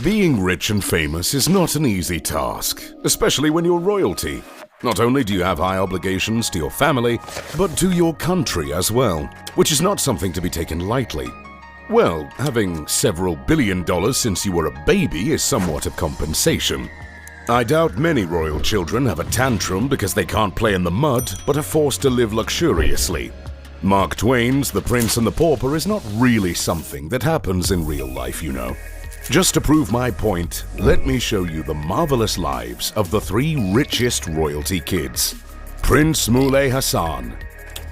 Being rich and famous is not an easy task, especially when you're royalty. Not only do you have high obligations to your family, but to your country as well, which is not something to be taken lightly. Well, having several $1 billion since you were a baby is somewhat of compensation. I doubt many royal children have a tantrum because they can't play in the mud but are forced to live luxuriously. Mark Twain's The Prince and the Pauper is not really something that happens in real life, you know. Just to prove my point, let me show you the marvelous lives of the 3 richest royalty kids. Prince Moulay Hassan.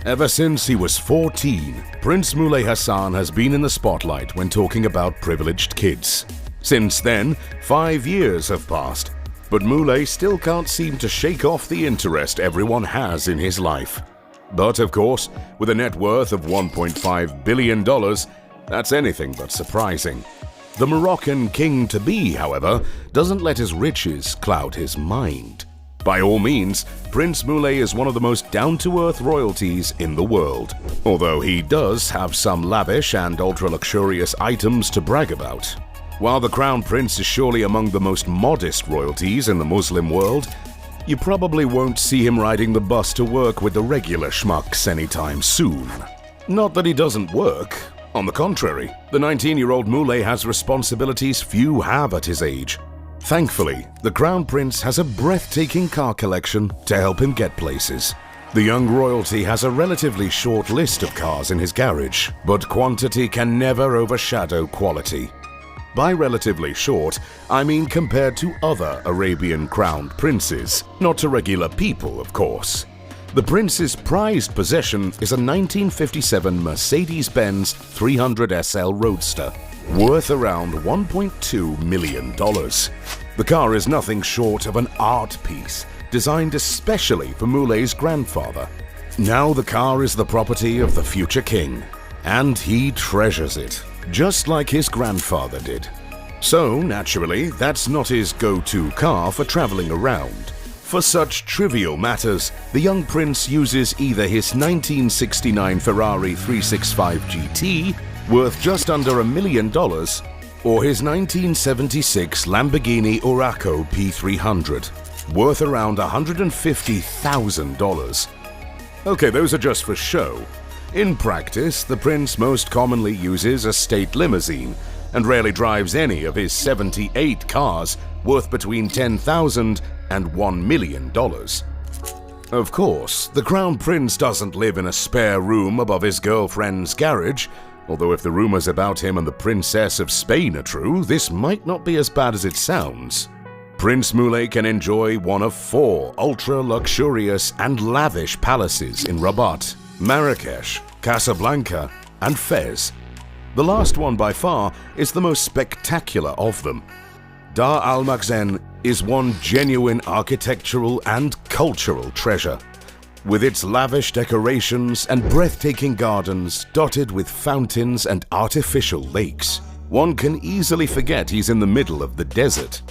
Ever since he was 14, Prince Moulay Hassan has been in the spotlight when talking about privileged kids. Since then, 5 years have passed, but Moulay still can't seem to shake off the interest everyone has in his life. But of course, with a net worth of $1.5 billion, that's anything but surprising. The Moroccan king-to-be, however, doesn't let his riches cloud his mind. By all means, Prince Moulay is one of the most down-to-earth royalties in the world, although he does have some lavish and ultra-luxurious items to brag about. While the Crown Prince is surely among the most modest royalties in the Muslim world, you probably won't see him riding the bus to work with the regular schmucks anytime soon. Not that he doesn't work. On the contrary, the 19-year-old Moulay has responsibilities few have at his age. Thankfully, the Crown Prince has a breathtaking car collection to help him get places. The young royalty has a relatively short list of cars in his garage, but quantity can never overshadow quality. By relatively short, I mean compared to other Arabian crowned princes, not to regular people, of course. The prince's prized possession is a 1957 Mercedes-Benz 300 SL Roadster, worth around $1.2 million. The car is nothing short of an art piece, designed especially for Moulay's grandfather. Now the car is the property of the future king, and he treasures it, just like his grandfather did. So, naturally, that's not his go-to car for traveling around. For such trivial matters, the young prince uses either his 1969 Ferrari 365 GT, worth just under $1 million, or his 1976 Lamborghini Urraco P300, worth around $150,000. Okay, those are just for show. In practice, the prince most commonly uses a state limousine and rarely drives any of his 78 cars worth between $10,000 and $1 million. Of course, the Crown Prince doesn't live in a spare room above his girlfriend's garage, although if the rumors about him and the Princess of Spain are true, this might not be as bad as it sounds. Prince Moulay can enjoy one of 4 ultra-luxurious and lavish palaces in Rabat, Marrakesh, Casablanca, and Fez. The last one by far is the most spectacular of them. Dar al-Makhzen is one genuine architectural and cultural treasure. With its lavish decorations and breathtaking gardens dotted with fountains and artificial lakes, one can easily forget he's in the middle of the desert.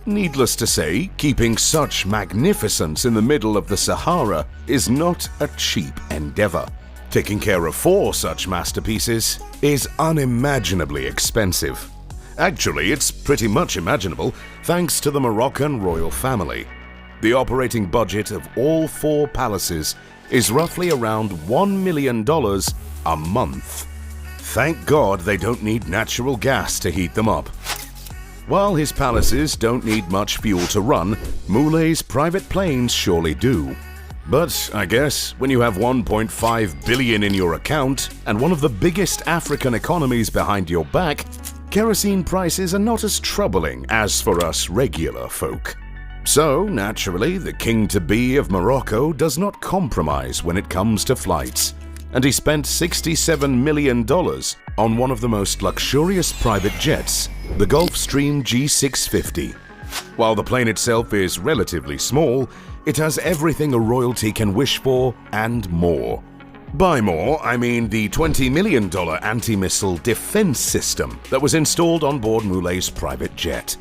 Needless to say, keeping such magnificence in the middle of the Sahara is not a cheap endeavor. Taking care of 4 such masterpieces is unimaginably expensive. Actually, it's pretty much imaginable thanks to the Moroccan royal family. The operating budget of all 4 palaces is roughly around $1 million a month. Thank God they don't need natural gas to heat them up. While his palaces don't need much fuel to run, Moulay's private planes surely do. But I guess when you have $1.5 billion in your account and one of the biggest African economies behind your back, kerosene prices are not as troubling as for us regular folk. So, naturally, the king-to-be of Morocco does not compromise when it comes to flights, and he spent $67 million on one of the most luxurious private jets, the Gulfstream G650. While the plane itself is relatively small, it has everything a royalty can wish for and more. By more, I mean the $20 million anti-missile defense system that was installed on board Moulay's private jet.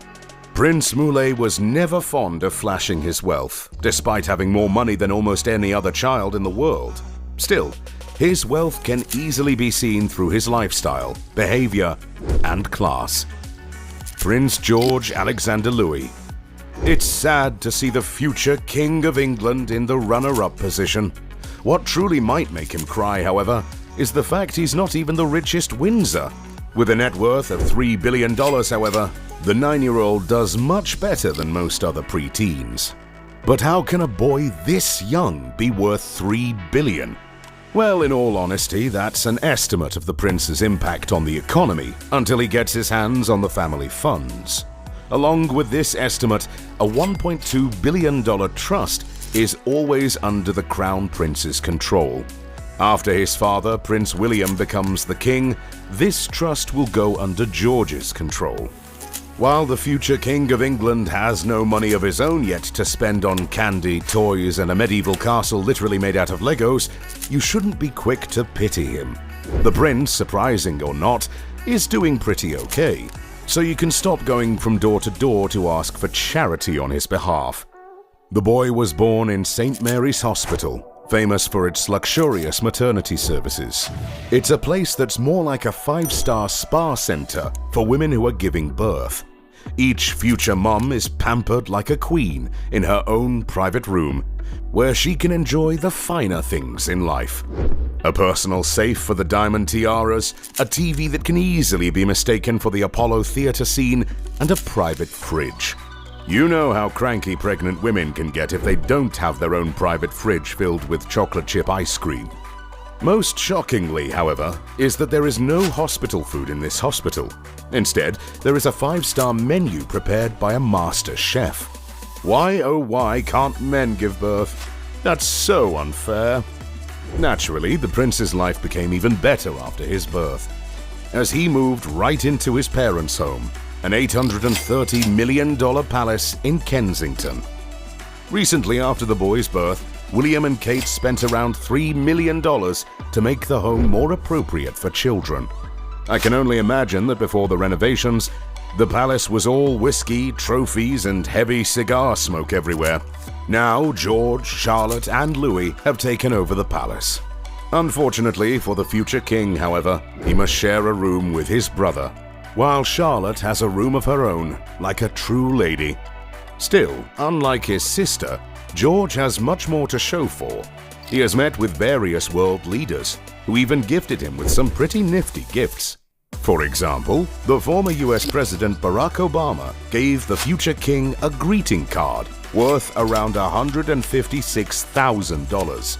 Prince Moulay was never fond of flashing his wealth, despite having more money than almost any other child in the world. Still, his wealth can easily be seen through his lifestyle, behavior, and class. Prince George Alexander Louis. It's sad to see the future King of England in the runner-up position. What truly might make him cry, however, is the fact he's not even the richest Windsor. With a net worth of $3 billion, however, the 9-year-old does much better than most other preteens. But how can a boy this young be worth $3 billion? Well, in all honesty, that's an estimate of the prince's impact on the economy until he gets his hands on the family funds. Along with this estimate, a $1.2 billion trust is always under the Crown Prince's control. After his father, Prince William, becomes the king, this trust will go under George's control. While the future King of England has no money of his own yet to spend on candy, toys, and a medieval castle literally made out of Legos, you shouldn't be quick to pity him. The prince, surprising or not, is doing pretty okay, so you can stop going from door to door to ask for charity on his behalf. The boy was born in St. Mary's Hospital, famous for its luxurious maternity services. It's a place that's more like a 5-star spa center for women who are giving birth. Each future mum is pampered like a queen in her own private room, where she can enjoy the finer things in life. A personal safe for the diamond tiaras, a TV that can easily be mistaken for the Apollo theater scene, and a private fridge. You know how cranky pregnant women can get if they don't have their own private fridge filled with chocolate chip ice cream. Most shockingly, however, is that there is no hospital food in this hospital. Instead, there is a 5-star menu prepared by a master chef. Why, oh why, can't men give birth? That's so unfair. Naturally, the prince's life became even better after his birth, as he moved right into his parents' home, an $830 million palace in Kensington. Recently, after the boy's birth, William and Kate spent around $3 million to make the home more appropriate for children. I can only imagine that before the renovations, the palace was all whiskey, trophies, and heavy cigar smoke everywhere. Now, George, Charlotte, and Louis have taken over the palace. Unfortunately for the future king, however, he must share a room with his brother, while Charlotte has a room of her own, like a true lady. Still, unlike his sister, George has much more to show for. He has met with various world leaders, who even gifted him with some pretty nifty gifts. For example, the former US President Barack Obama gave the future king a greeting card worth around $156,000.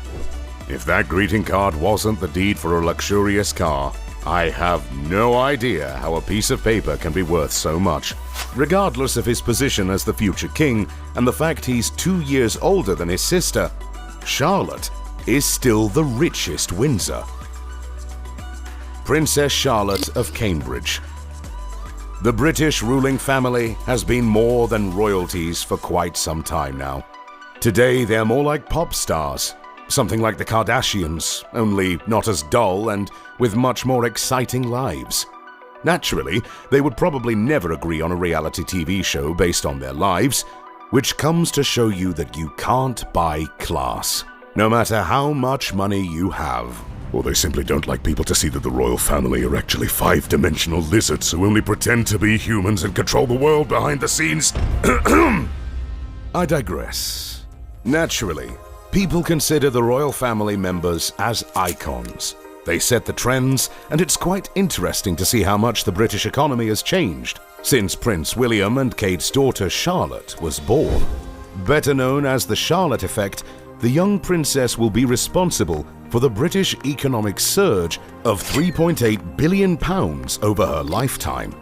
If that greeting card wasn't the deed for a luxurious car, I have no idea how a piece of paper can be worth so much. Regardless of his position as the future king and the fact he's 2 years older than his sister, Charlotte is still the richest Windsor. Princess Charlotte of Cambridge. The British ruling family has been more than royalties for quite some time now. Today they're more like pop stars. Something like the Kardashians, only not as dull and with much more exciting lives. Naturally, they would probably never agree on a reality TV show based on their lives, which comes to show you that you can't buy class, no matter how much money you have. Or they simply don't like people to see that the royal family are actually 5-dimensional lizards who only pretend to be humans and control the world behind the scenes. I digress. Naturally, people consider the royal family members as icons. They set the trends, and it's quite interesting to see how much the British economy has changed since Prince William and Kate's daughter Charlotte was born. Better known as the Charlotte effect, the young princess will be responsible for the British economic surge of £3.8 billion over her lifetime.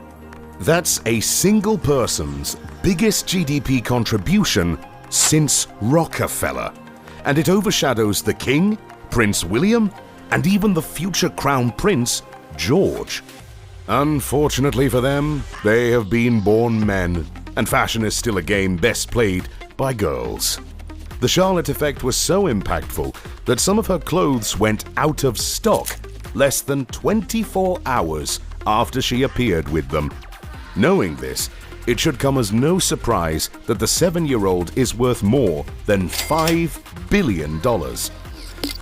That's a single person's biggest GDP contribution since Rockefeller. And it overshadows the King, Prince William, and even the future Crown Prince, George. Unfortunately for them, they have been born men, and fashion is still a game best played by girls. The Charlotte effect was so impactful that some of her clothes went out of stock less than 24 hours after she appeared with them. Knowing this, it should come as no surprise that the 7-year-old is worth more than $5 billion.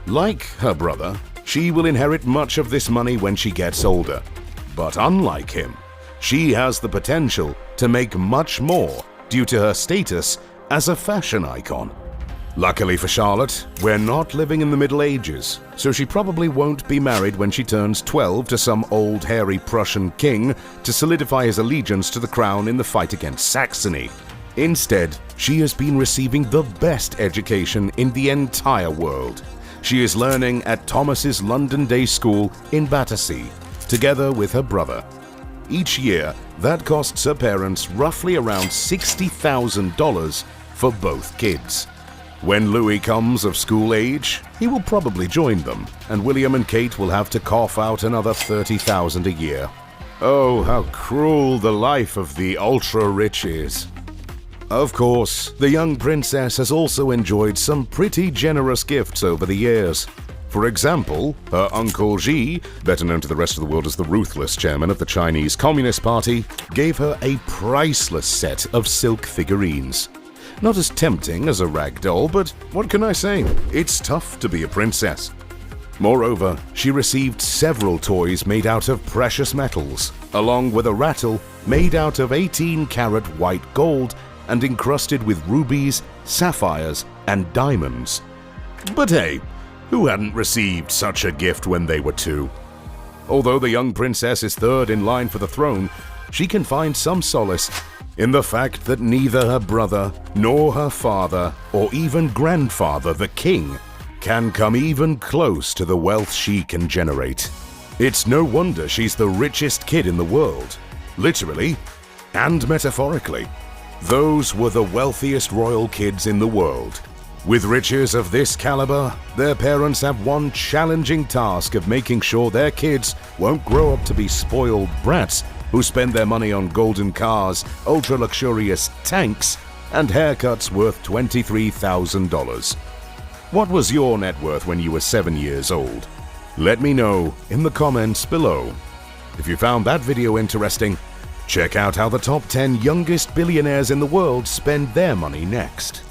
Like her brother, she will inherit much of this money when she gets older. But unlike him, she has the potential to make much more due to her status as a fashion icon. Luckily for Charlotte, we're not living in the Middle Ages, so she probably won't be married when she turns 12 to some old hairy Prussian king to solidify his allegiance to the crown in the fight against Saxony. Instead, she has been receiving the best education in the entire world. She is learning at Thomas's London Day School in Battersea, together with her brother. Each year, that costs her parents roughly around $60,000 for both kids. When Louis comes of school age, he will probably join them, and William and Kate will have to cough out another $30,000 a year. Oh, how cruel the life of the ultra-rich is. Of course, the young princess has also enjoyed some pretty generous gifts over the years. For example, her uncle Xi, better known to the rest of the world as the ruthless chairman of the Chinese Communist Party, gave her a priceless set of silk figurines. Not as tempting as a rag doll, but what can I say? It's tough to be a princess. Moreover, she received several toys made out of precious metals, along with a rattle made out of 18-karat white gold and encrusted with rubies, sapphires, and diamonds. But hey, who hadn't received such a gift when they were 2? Although the young princess is third in line for the throne, she can find some solace in the fact that neither her brother, nor her father, or even grandfather, the king, can come even close to the wealth she can generate. It's no wonder she's the richest kid in the world, literally and metaphorically. Those were the wealthiest royal kids in the world. With riches of this caliber, their parents have one challenging task of making sure their kids won't grow up to be spoiled brats who spend their money on golden cars, ultra-luxurious tanks, and haircuts worth $23,000. What was your net worth when you were 7 years old? Let me know in the comments below. If you found that video interesting, check out how the top 10 youngest billionaires in the world spend their money next.